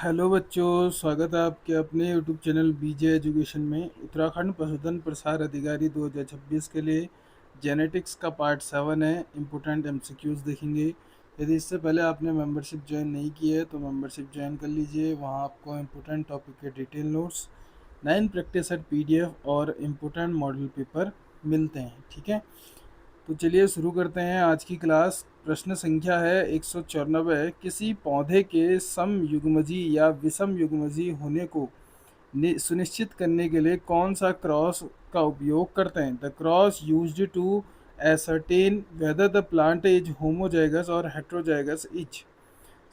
Hello बच्चों, स्वागत है आपके अपने यूट्यूब चैनल बीजे एजुकेशन में। उत्तराखंड पशुधन प्रसार अधिकारी 2026 के लिए जेनेटिक्स का पार्ट 7 है। इम्पोर्टेंट एमसीक्यूज देखेंगे। यदि इससे पहले आपने मेंबरशिप ज्वाइन नहीं की है तो मेंबरशिप ज्वाइन कर लीजिए। वहाँ आपको इम्पोर्टेंट टॉपिक के detail notes, 9 practice set PDF और इम्पोर्टेंट मॉडल पेपर मिलते हैं। ठीक है, तो चलिए शुरू करते हैं आज की क्लास। प्रश्न संख्या है 194। किसी पौधे के समयुग्मजी या विषम युग्मजी होने को सुनिश्चित करने के लिए कौन सा क्रॉस का उपयोग करते हैं? The cross used to ascertain whether the plant is homozygous और हेट्रोजाइगस इच।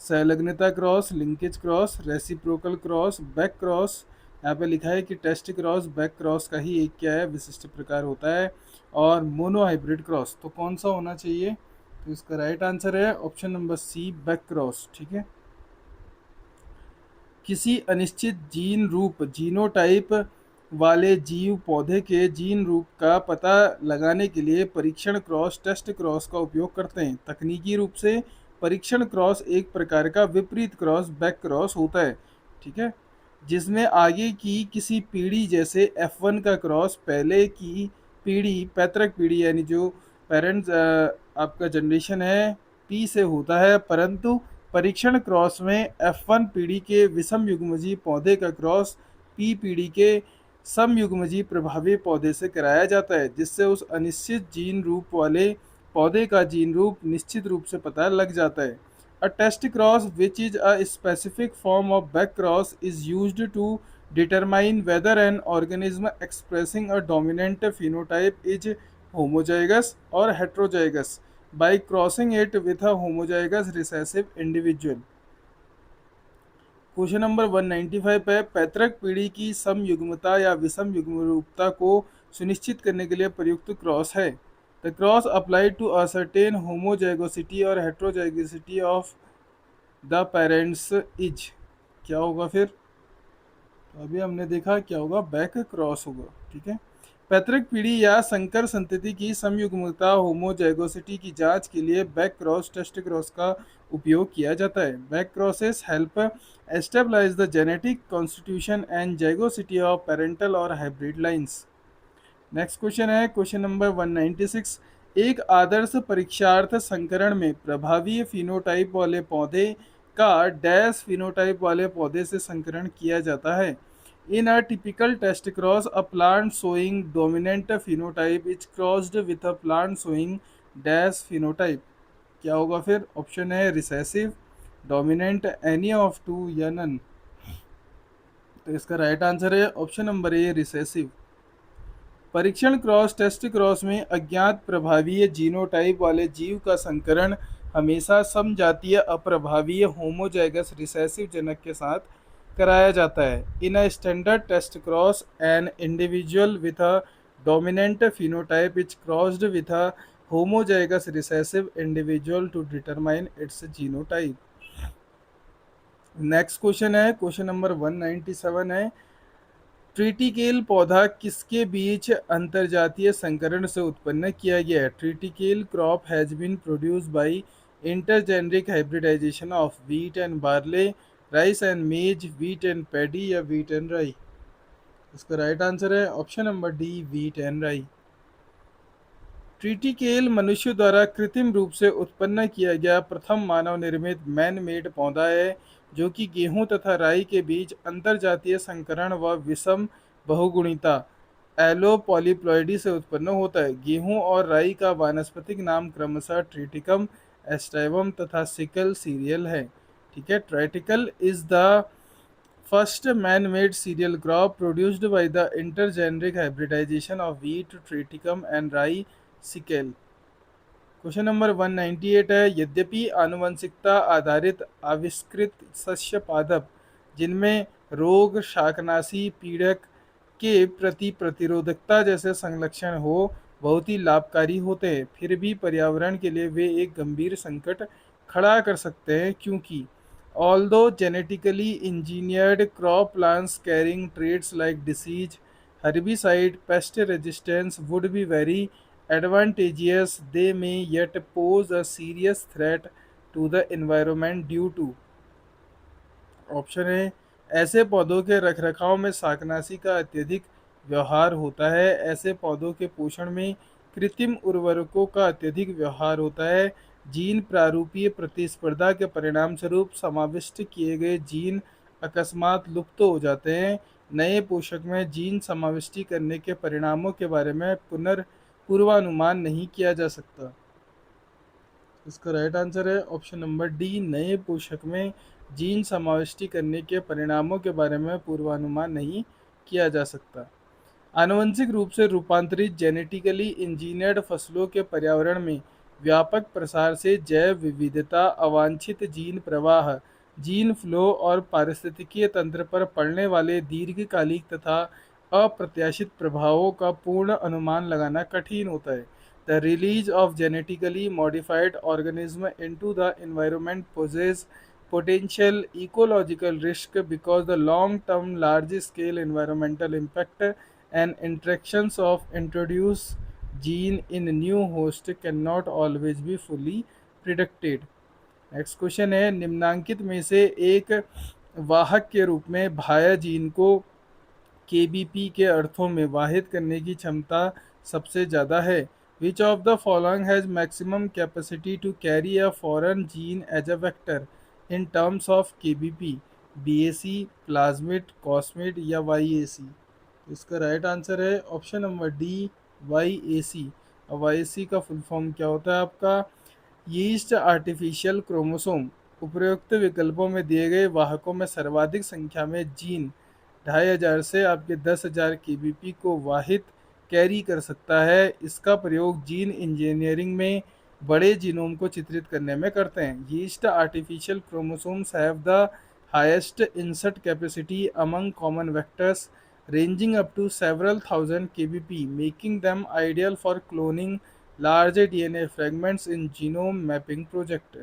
संलग्नता cross, linkage cross, reciprocal cross, back cross. यहाँ पे लिखा है कि टेस्ट क्रॉस बैक क्रॉस का ही एक क्या है, विशिष्ट प्रकार होता है। और मोनो हाइब्रिड क्रॉस तो कौन सा होना चाहिए? तो इसका राइट आंसर है option number C, back cross. ठीक है। किसी अनिश्चित जीन रूप जीनोटाइप वाले जीव पौधे के जीन रूप का पता लगाने के लिए परीक्षण क्रॉस टेस्ट क्रॉस का उपयोग करते हैं। तकनीकी रूप से परीक्षण क्रॉस एक प्रकार का विपरीत क्रॉस बैक क्रॉस होता है। ठीक है, जिसमें आगे की किसी पीढ़ी जैसे F1 का क्रॉस पहले की पीढ़ी, पैतृक पीढ़ी यानी जो पेरेंट्स आपका जनरेशन है P से होता है, परंतु परीक्षण क्रॉस में F1 पीढ़ी के विषम युग्मजी पौधे का क्रॉस P पीढ़ी के समयुग्मजी प्रभावी पौधे से कराया जाता है, जिससे उस अनिश्चित जीन रूप वाले पौधे का जीन रूप निश्चित रूप से पता लग जाता है। A test cross, which is a specific form of back cross, is used to determine whether an organism expressing a dominant phenotype is homozygous or heterozygous by crossing it with a homozygous recessive individual। Question number 195 है, पैतृक पीढ़ी की समयुग्मता या विषम युग्मरूपता को सुनिश्चित करने के लिए प्रयुक्त क्रॉस है। The cross applied to ascertain homozygosity और heterozygosity of the parents is. क्या होगा फिर? तो अभी हमने देखा क्या होगा, बैक क्रॉस होगा। ठीक है, पैतृक पीढ़ी या संकर संतति की समयुग्मता होमोजाइगोसिटी की जांच के लिए बैक क्रॉस टेस्ट क्रॉस का उपयोग किया जाता है। Back crosses help establish the genetic constitution and zygosity of parental और हाइब्रिड लाइन्स। नेक्स्ट क्वेश्चन है क्वेश्चन नंबर 196। एक आदर्श परीक्षार्थ संकरण में प्रभावी फिनोटाइप वाले पौधे का डैश फिनोटाइप वाले पौधे से संकरण किया जाता है। In a typical test cross a plant showing dominant phenotype is crossed with a plant showing dash phenotype. क्या होगा फिर? ऑप्शन है recessive, dominant, any of two या नन। तो इसका राइट आंसर है ऑप्शन नंबर ए, रिसेसिव। परीक्षण cross test cross में अज्ञात प्रभावीय जीनोटाइप वाले जीव का संकरण हमेशा समजातीय अप्रभावीय होमोजाइगस रिसेसिव जनक के साथ कराया जाता है। In a standard test cross an individual with a dominant phenotype is crossed with a homozygous recessive individual to determine its genotype. Next question है क्वेश्चन नंबर 197 है, ट्रिटिकेल पौधा किसके बीच अंतरजातीय संकरण से उत्पन्न किया गया है? Triticale crop has been produced by intergeneric hybridisation of wheat and barley, rice and maize, wheat and paddy या व्हीट एंड राई। इसका राइट आंसर है option number D, wheat and rye. Triticale मनुष्य द्वारा कृत्रिम रूप से उत्पन्न किया गया प्रथम मानव निर्मित मैन मेड पौधा है, जो कि गेहूं तथा राई के बीच अंतरजातीय संकरण व विषम बहुगुणिता एलो पॉलीप्लॉइडी से उत्पन्न होता है। गेहूं और राई का वानस्पतिक नाम क्रमशः ट्रिटिकम, एस्टाइवम तथा सिकल सीरियल है। ठीक है, triticale is the first man-made cereal crop produced by the intergeneric hybridization of wheat, triticum and rye sickle। Question number 198 है, यद्यपि आनुवंशिकता आधारित आविष्कृत शस्य पादप जिनमें रोग, शाकनाशी, पीड़क के प्रति प्रतिरोधकता जैसे संलक्षण हो बहुत ही लाभकारी होते हैं, फिर भी पर्यावरण के लिए वे एक गंभीर संकट खड़ा कर सकते हैं, क्योंकि although genetically engineered crop plants carrying traits like disease, herbicide, pest resistance would be very advantageous, they may yet pose a serious threat to the environment due to option है, ऐसे पौधों के रखरखाव में शाकनाशी का अत्यधिक व्यवहार होता है। ऐसे पौधों के पोषण में कृत्रिम उर्वरकों का अत्यधिक व्यवहार होता है। जीन प्रारूपीय प्रतिस्पर्धा के परिणाम स्वरूप समाविष्ट किए गए जीन अकस्मात लुप्त हो जाते हैं। नए पोषक में जीन समाविष्टि करने के परिणामों के बारे में पूर्वानुमान नहीं किया जा सकता। इसका राइट आंसर है ऑप्शन नंबर डी, नए पोषक में जीन समाविष्टि करने के परिणामों के बारे में पूर्वानुमान नहीं किया जा सकता। आनुवंशिक रूप से रूपांतरित जेनेटिकली इंजीनियर्ड फसलों के पर्यावरण में व्यापक प्रसार से जैव विविधता, अवांछित जीन प्रवाह, जीन फ्लो और पारिस्थितिकीय तंत्र पर पड़ने वाले दीर्घकालिक तथा अप्रत्याशित प्रभावों का पूर्ण अनुमान लगाना कठिन होता है। The release of genetically modified organisms into the environment poses potential ecological risk because the long-term large-scale environmental impact and interactions of introduced gene in new host cannot always be fully predicted. Next question है, निम्नांकित में से एक वाहक के रूप में भाया gene को केबीपी के अर्थों में वाहित करने की क्षमता सबसे ज़्यादा है। Which of the following has maximum capacity to carry a foreign gene as a vector in terms of kbp? BAC, plasmid, cosmid या वाईएसी? इसका राइट आंसर है option number D, YAC. YAC का फुल फॉर्म क्या होता है आपका? Yeast artificial chromosome. उपरोक्त विकल्पों में दिए गए वाहकों में सर्वाधिक संख्या में जीन 2500 से आपके 10,000 केबीपी को वाहित कैरी कर सकता है। इसका प्रयोग जीन इंजीनियरिंग में बड़े जीनोम को चित्रित करने में करते हैं। Yeast artificial chromosomes have the highest insert capacity among common vectors ranging up to several thousand kbp, making them ideal for cloning large DNA fragments in genome mapping project.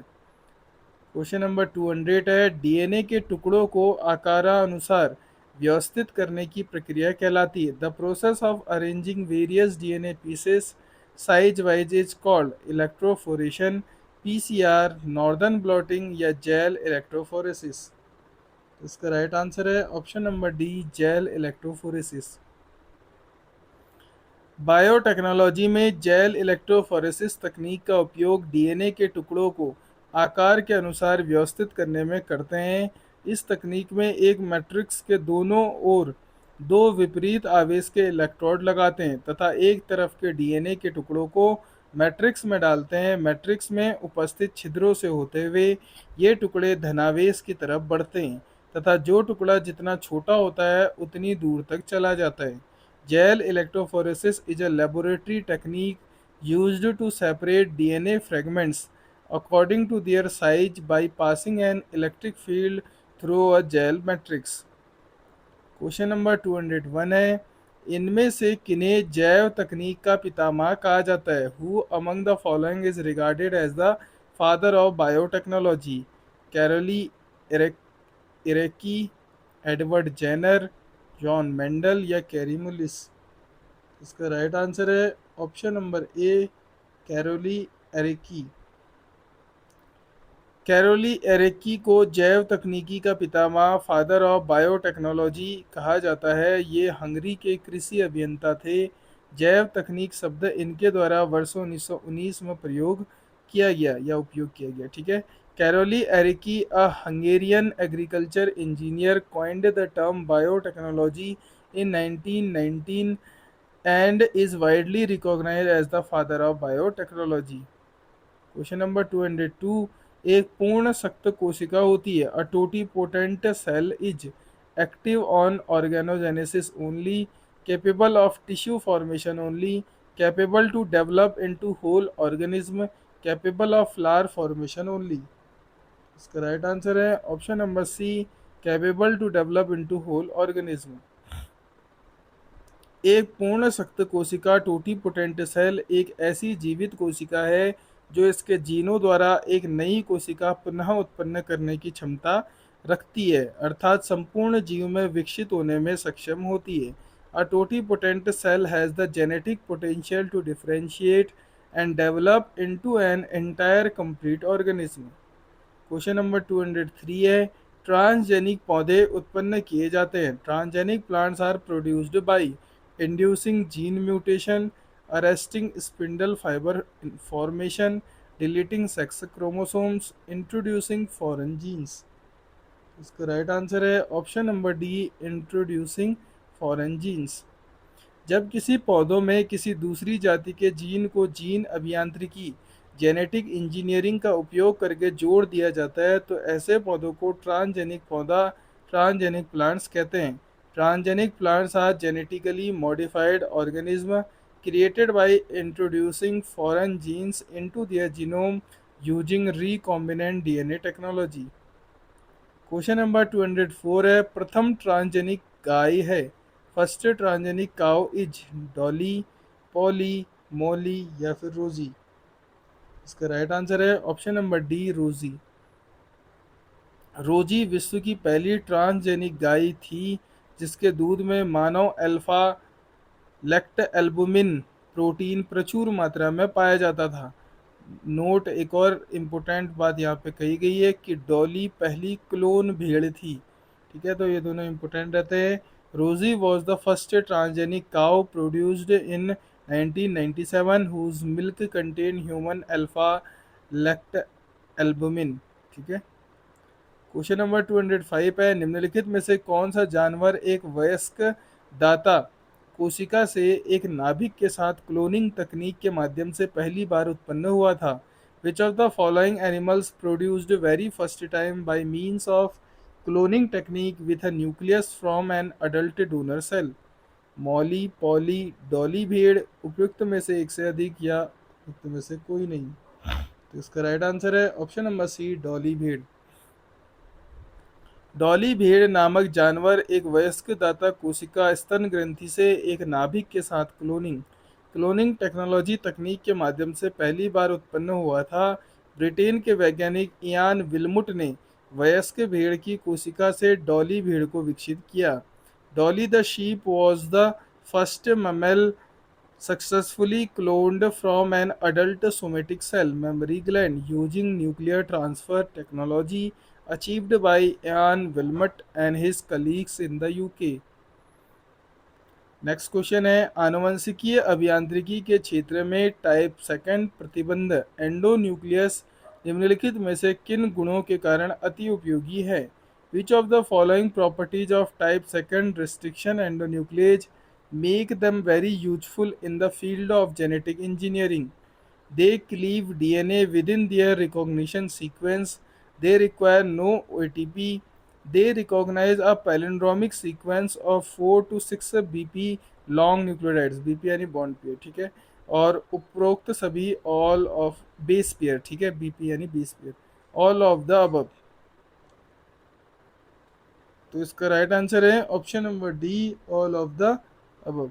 Question number 200 है, DNA के टुकड़ों को आकारानुसार व्यवस्थित करने की प्रक्रिया कहलाती है। The process of arranging various DNA pieces size wise is called electrophoresis, PCR, northern blotting या जेल इलेक्ट्रोफोरेसिस? इसका राइट आंसर है option number D, gel electrophoresis. Biotechnology में जेल इलेक्ट्रोफोरेसिस तकनीक का उपयोग डीएनए के टुकड़ों को आकार के अनुसार व्यवस्थित करने में करते हैं। इस तकनीक में एक मैट्रिक्स के दोनों ओर दो विपरीत आवेश के इलेक्ट्रोड लगाते हैं तथा एक तरफ के डीएनए के टुकड़ों को मैट्रिक्स में डालते हैं। मैट्रिक्स में उपस्थित छिद्रों से होते हुए ये टुकड़े धनावेश की तरफ बढ़ते हैं तथा जो टुकड़ा जितना छोटा होता है उतनी दूर तक चला जाता है। Gel electrophoresis is a laboratory technique used to separate DNA fragments according to their size by passing an electric field through a gel matrix. Question number 201 है, इनमें से किन्हें जैव तकनीक का पितामह कहा जाता है? Who among the following is regarded as the father of biotechnology? Karoly Ereky, Edward Jenner, John Mendel या कैरी मुलिस? इसका राइट आंसर है option number A, Karoly Ereky. Karoly Ereky को जैव तकनीकी का पितामह, फादर ऑफ बायोटेक्नोलॉजी कहा जाता है। ये हंगरी के कृषि अभियंता थे। जैव तकनीक शब्द इनके द्वारा वर्षों 1919 में प्रयोग किया गया या उपयोग किया गया। ठीक है, Caroli Ereky, a Hungarian agriculture engineer, coined the term biotechnology in 1919 and is widely recognized as the father of biotechnology. Question number 202, एक पूर्ण सख्त कोशिका होती है। A totipotent cell is active on organogenesis only, capable of tissue formation only, capable to develop into whole organism, capable of flower formation only? इसका right answer है option number C, capable to develop into whole organism. एक पूर्ण सख्त कोशिका totipotent cell एक ऐसी जीवित कोशिका है जो इसके जीनों द्वारा एक नई कोशिका पुनः उत्पन्न करने की क्षमता रखती है, अर्थात संपूर्ण जीव में विकसित होने में सक्षम होती है। A totipotent cell has the genetic potential to differentiate and develop into an entire complete organism. Question number 203 है, ट्रांसजेनिक पौधे उत्पन्न किए जाते हैं। Transgenic plants are produced by inducing gene mutation, arresting spindle fibre formation, deleting sex chromosomes, introducing foreign genes. इसका right answer है option number D, introducing foreign genes. जब किसी पौधों में किसी दूसरी जाति के जीन को जीन अभियांत्रिकी जेनेटिक इंजीनियरिंग का उपयोग करके जोड़ दिया जाता है तो ऐसे पौधों को ट्रांसजेनिक पौधा, ट्रांसजेनिक प्लांट्स कहते हैं। Transgenic plants are genetically modified organism created by introducing foreign genes into their genome using recombinant DNA technology। Question number 204 है, प्रथम ट्रांसजेनिक गाय है। First transgenic cow is Dolly, Polly, Molly या फिर Rosie. इसका right answer है option number D, Rosie. Rosie विश्व की पहली ट्रांसजेनिक गाय थी जिसके दूध में मानव अल्फा लेक्ट एल्बुमिन प्रोटीन प्रचुर मात्रा में पाया जाता था। नोट, एक और इम्पोर्टेंट बात यहाँ पे कही गई है कि डॉली पहली क्लोन भेड़ थी। ठीक है, तो ये दोनों इम्पोर्टेंट रहते हैं। Rosie was the first transgenic cow produced in 1997 whose milk contain human alpha lactalbumin. ठीक है, क्वेश्चन नंबर 205 है, निम्नलिखित में से कौन सा जानवर एक वयस्क दाता कोशिका से एक नाभिक के साथ क्लोनिंग तकनीक के माध्यम से पहली बार उत्पन्न हुआ था। Which of the following animals produced very first time by means of cloning technique with a nucleus from an adult donor cell. Molly, Polly, Dolly भेड़, उपयुक्त में से एक से अधिक या उपयुक्त में से कोई नहीं। तो इसका राइट आंसर है ऑप्शन नंबर सी, डॉली भेड़। डॉली भेड़ नामक जानवर एक वयस्क दाता कोशिका स्तन ग्रंथि से एक नाभिक के साथ क्लोनिंग टेक्नोलॉजी तकनीक के माध्यम से पहली बार उत्पन्न हुआ था। ब्रिटेन के वैज्ञानिक इयान विल्मुट ने वयस्क भेड़ की कोशिका से डॉली भेड़ को विकसित किया। Dolly the sheep was the first mammal successfully cloned from an adult somatic cell mammary gland using nuclear transfer technology achieved by Ian Wilmot and his colleagues in the UK। Next question है, आनुवंशिकीय अभियांत्रिकी के क्षेत्र में type second प्रतिबंध endonuclease निम्नलिखित में से किन गुणों के कारण अति उपयोगी है। Which of the following properties of type second restriction endonuclease make them very useful in the field of genetic engineering? They cleave DNA within their recognition sequence. They require no ATP. They recognize a palindromic sequence of 4 to 6 BP long nucleotides, BP यानी bond pair. ठीक है, और उपरोक्त सभी all of base pair. ठीक है, BP यानी base pair, all of the above. तो इसका राइट आंसर है option number D, all of the above.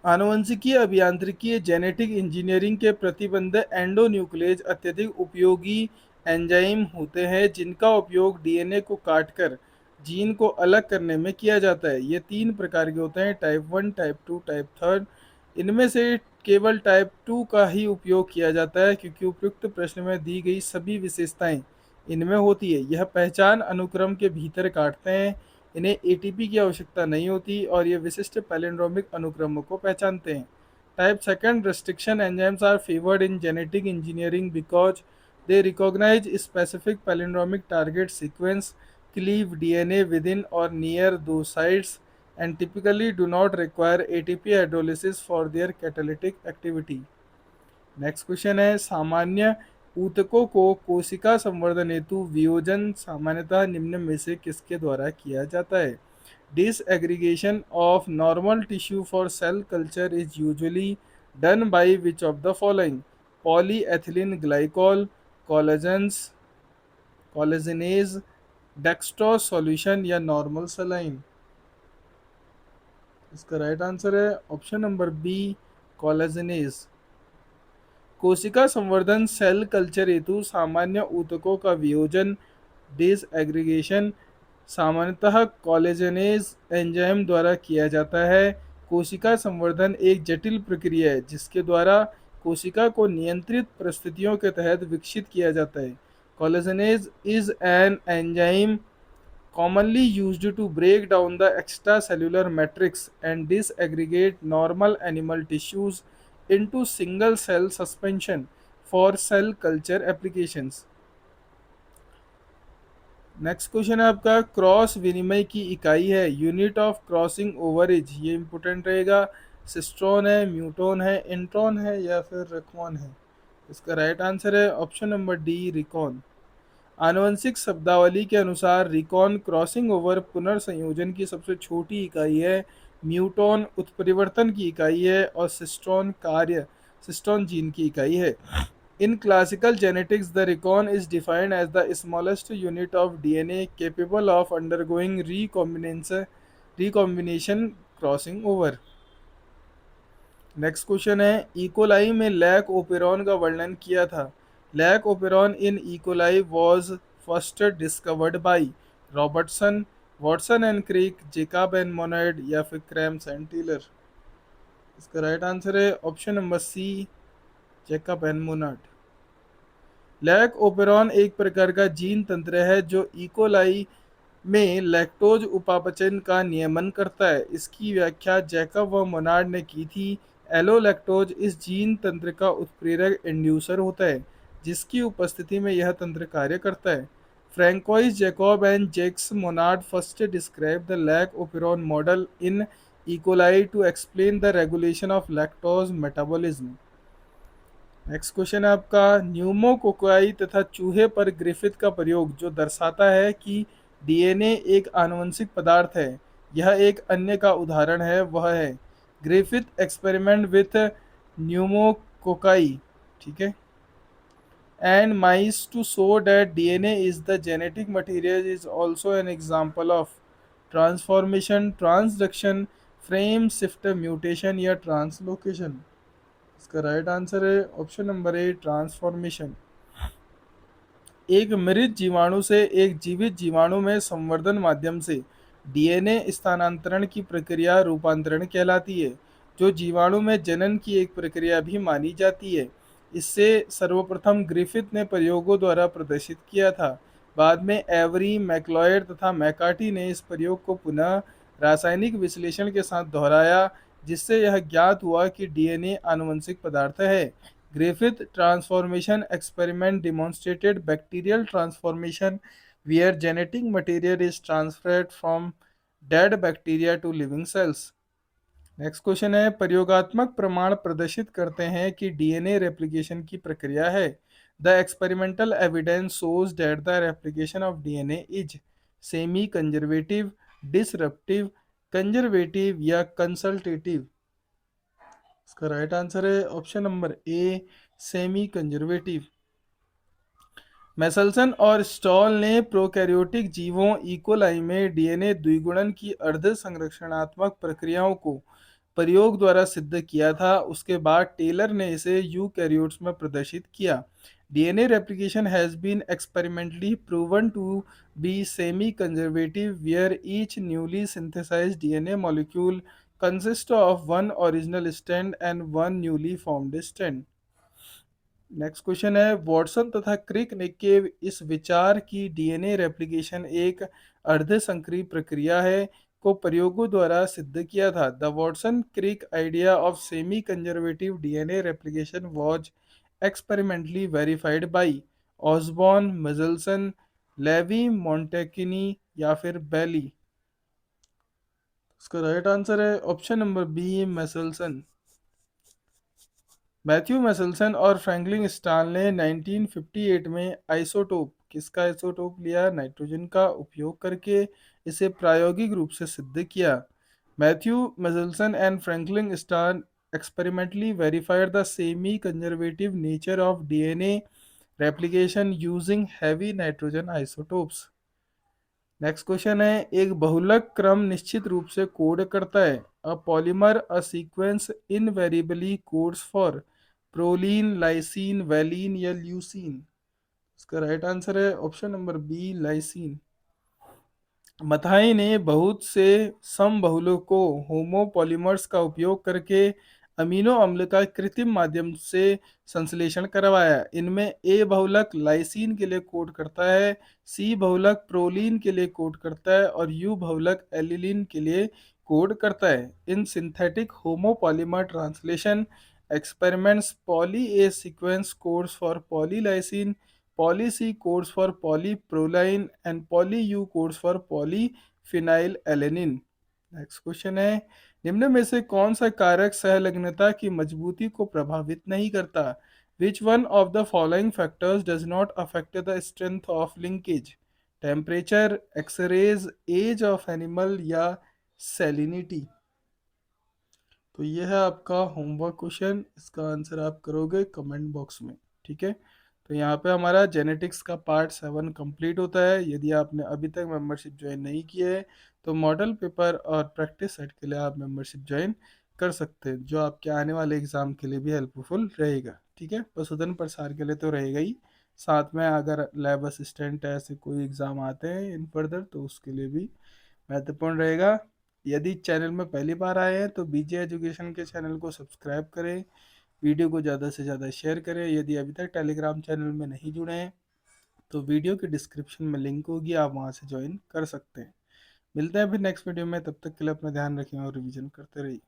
आनुवंशिकीय अभियांत्रिकी जेनेटिक इंजीनियरिंग के प्रतिबंध एंडोन्यूक्लियस अत्यधिक उपयोगी एंजाइम होते हैं जिनका उपयोग डीएनए को काटकर जीन को अलग करने में किया जाता है। ये 3 प्रकार के होते हैं, टाइप 1, टाइप 2, टाइप 3। इनमें से केवल टाइप 2 का ही उपयोग किया जाता है क्योंकि उपयुक्त प्रश्न में दी गई सभी विशेषताएं इनमें होती है। यह पहचान अनुक्रम के भीतर काटते हैं, इन्हें एटीपी की आवश्यकता नहीं होती और ये विशिष्ट पैलिंड्रोमिक अनुक्रमों को पहचानते हैं। Type second restriction enzymes are favoured in genetic engineering because they recognise specific palindromic target sequence, cleave DNA within or near those sites, and typically do not require ATP hydrolysis for their catalytic activity। Next question है, सामान्य ऊतकों को कोशिका संवर्धन हेतु वियोजन सामान्यतः निम्न में से किसके द्वारा किया जाता है। Disaggregation of normal tissue for cell culture is usually done by which of the following. Polyethylene glycol, collagens, collagenase, dextrose solution या नॉर्मल सलाइन। इसका राइट आंसर है ऑप्शन नंबर बी, कोलेजिनेज। कोशिका संवर्धन सेल कल्चर हेतु सामान्य ऊतकों का वियोजन disaggregation सामान्यतः कोलेजनेज एंजाइम द्वारा किया जाता है। कोशिका संवर्धन एक जटिल प्रक्रिया है जिसके द्वारा कोशिका को नियंत्रित परिस्थितियों के तहत विकसित किया जाता है। Collagenase is an enzyme commonly used to break down the extracellular matrix and disaggregate normal animal tissues into single cell suspension for cell culture applications. Next question है आपका, क्रॉस विनिमय की इकाई है, यूनिट ऑफ क्रॉसिंग ओवरेज, ये important रहेगा। Cistron है, म्यूटोन है, इंट्रॉन है या फिर रिकॉन है? इसका राइट आंसर है ऑप्शन नंबर डी, रिकॉन। आनुवंशिक शब्दावली के अनुसार रिकॉन क्रॉसिंग ओवर पुनर्संयोजन की सबसे छोटी इकाई है, म्यूटॉन उत्परिवर्तन की इकाई है और सिस्ट्रॉन कार्य सिस्टोन जीन की इकाई है। In classical genetics, the recon is defined as the smallest unit of DNA capable of undergoing recombination crossing over. Next question है, इकोलाई में लैक ओपेरॉन का वर्णन किया था। Lac operon in E coli was first discovered by Robertson, Watson and Crick, Jacob and Monod या फिर Crams and Taylor? इसका right answer है option number C, Jacob and Monod. Lac operon एक प्रकार का जीन तंत्र है जो इकोलाई में लैक्टोज उपापचयन का नियमन करता है। इसकी व्याख्या जैकब व मोनार्ड ने की थी। एलोलैक्टोज इस जीन तंत्र का उत्प्रेरक इंड्यूसर होता है जिसकी उपस्थिति में यह तंत्र कार्य करता है। Francois Jacob and Jacques Monod first describe the lac operon model in E coli to explain the regulation of lactose metabolism. Next question है आपका, न्यूमोकोकाई तथा चूहे पर ग्रिफिथ का प्रयोग जो दर्शाता है कि डीएनए एक आनुवंशिक पदार्थ है, यह एक अन्य का उदाहरण है, वह है ग्रिफिथ एक्सपेरिमेंट विथ न्यूमोकोकाई, ठीक है, and mice to show that DNA is the genetic material is also an example of transformation, transduction, frame shift mutation या ट्रांसलोकेशन। इसका राइट आंसर है ऑप्शन नंबर ए, ट्रांसफॉर्मेशन। एक मृत जीवाणु से एक जीवित जीवाणु में संवर्धन माध्यम से डीएनए स्थानांतरण की प्रक्रिया रूपांतरण कहलाती है, जो जीवाणु में जनन की एक प्रक्रिया भी मानी जाती है। इससे सर्वप्रथम ग्रिफिथ ने प्रयोगों द्वारा प्रदर्शित किया था। बाद में एवरी, मैक्लॉयड तथा मैकार्टी ने इस प्रयोग को पुनः रासायनिक विश्लेषण के साथ दोहराया, जिससे यह ज्ञात हुआ कि डीएनए आनुवंशिक पदार्थ है। Griffith transformation experiment demonstrated bacterial transformation where genetic material is transferred from dead bacteria to living cells. Next question है, प्रयोगात्मक प्रमाण प्रदर्शित करते हैं कि डीएनए रेप्लिकेशन की प्रक्रिया है। The experimental evidence shows that the replication of DNA is semi conservative, disruptive, conservative या कंसल्टेटिव। इसका राइट आंसर है option number A, semi conservative. Meselson और स्टॉल ने प्रोकैरियोटिक जीवों इकोलाई में डीएनए द्विगुणन की अर्ध संरक्षणात्मक प्रक्रियाओं को प्रयोग द्वारा सिद्ध किया था। उसके बाद टेलर ने इसे यूकैरियोट्स में प्रदर्शित किया। DNA replication has been experimentally proven to be semi conservative where each newly synthesised DNA molecule consist of one original strand and one newly formed strand. Next question है, वॉटसन तथा क्रिक ने के इस विचार की डीएनए रेप्लिकेशन एक अर्धसंक्रिय प्रक्रिया है को प्रयोगों द्वारा सिद्ध किया था। The Watson Crick idea of semi conservative DNA replication was experimentally verified by Osborne, Michelson, Levy Montecuni या फिर बेली? इसका राइट आंसर है option number B, Meselson. Matthew Meselson और फ्रैंकलिन स्टाल ने 1958 में आइसोटोप, किसका आइसोटोप लिया? नाइट्रोजन का उपयोग करके इसे प्रायोगिक रूप से सिद्ध किया। Matthew Meselson and Franklin Stahl experimentally verified the semi conservative nature of DNA replication using heavy nitrogen isotopes. Next question है, एक बहुलक क्रम निश्चित रूप से कोड करता है। A polymer a sequence invariably codes for proline, lysine, valine या ल्यूसीन? इसका राइट आंसर है option number B, lysine. Mathai ने बहुत से समबहुलकों होमोपॉलीमर्स का उपयोग करके अमीनो अम्ल का कृत्रिम माध्यम से संश्लेषण करवाया। इनमें ए बहुलक लाइसीन के लिए कोड करता है, सी बहुलक प्रोलीन के लिए कोड करता है और यू बहुलक एलिलीन के लिए कोड करता है। इन synthetic homopolymer translation experiments, poly A sequence codes for polylysine, poly C codes for polyproline and poly U codes for polyphenylalanine। Next question है, निम्न में से कौन सा कारक सहलग्नता की मजबूती को प्रभावित नहीं करता? Which one of the following factors does not affect the strength of linkage? Temperature, X-rays, age of animal या सेलिनिटी? तो ये है आपका होमवर्क क्वेश्चन, इसका आंसर आप करोगे कमेंट बॉक्स में, ठीक है। तो यहाँ पे हमारा जेनेटिक्स का पार्ट 7 कंप्लीट होता है। यदि आपने अभी तक मेंबरशिप ज्वाइन नहीं की है तो मॉडल पेपर और प्रैक्टिस सेट के लिए आप मेंबरशिप ज्वाइन कर सकते हैं, जो आपके आने वाले एग्ज़ाम के लिए भी हेल्पफुल रहेगा, ठीक है। पशुधन प्रसार के लिए तो रहेगा ही, साथ में अगर लैब असिस्टेंट ऐसे कोई एग्ज़ाम आते हैं इन फर्दर तो उसके लिए भी महत्वपूर्ण रहेगा। यदि चैनल में पहली बार आए हैं तो बीजे एजुकेशन के चैनल को सब्सक्राइब करें, वीडियो को ज़्यादा से ज़्यादा शेयर करें। यदि अभी तक टेलीग्राम चैनल में नहीं जुड़े हैं तो वीडियो के डिस्क्रिप्शन में लिंक होगी, आप वहाँ से ज्वाइन कर सकते हैं। मिलते हैं फिर नेक्स्ट वीडियो में, तब तक के लिए अपना ध्यान रखें और रिवीजन करते रहिए।